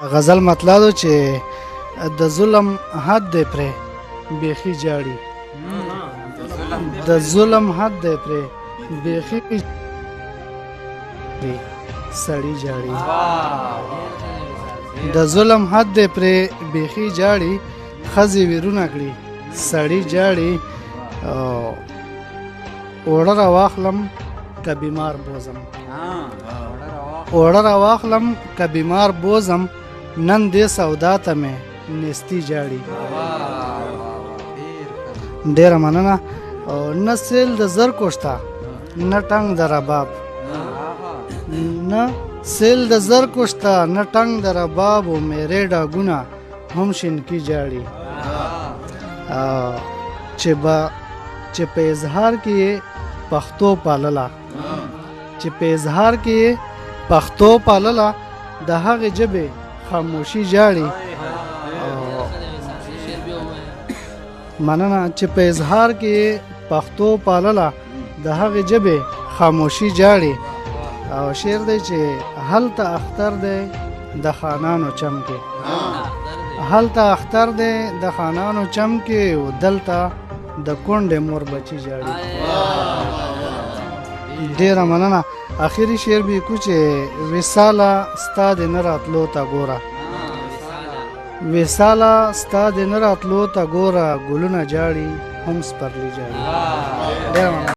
غزل مطلب چې د ظلم حد دی پرې بیخي جاړي، د ظلم حد دی پرې بیخي سړی جاړي، د ظلم حد دی پرې بیخي جاړي، ښځې ویرونه کړي سړی جاړي. اوړه راواخلم که بیمار بوزم، اوړه راواخلم که بیمار بوزم، نن دې سودا ته مې نیستي جاړي. ډېره مننه. نه سیل د زر کوشته نه ټنګ د رباب، نه سیل د زر کوشته نه ټنګ د رباب، و میرے ډاګونه هم شینکي جاړي. چې په اظهار کې یې پښتو پالله، چې په اظهار کې یې پښتو پالله، د هغې ژبې خاموشي جاړي. مننه. چې په اظهار کې یې پښتو پالله، د هغې ژبې خاموشي جاړي. او شعر دی چې هلته اختر دی د خانانو چم کې، هلته اختر دی د خانانو چم کې، و دلته د کونډې مور بچي جاړي. ډېره مننه. آخري شعر به کو چې وصاله ستا د نه راتلو ته ګوره، وصاله ستا د نه راتلو ته ګوره، ګلونه جاړي هم سپرلي جاړي. ډېره مننه.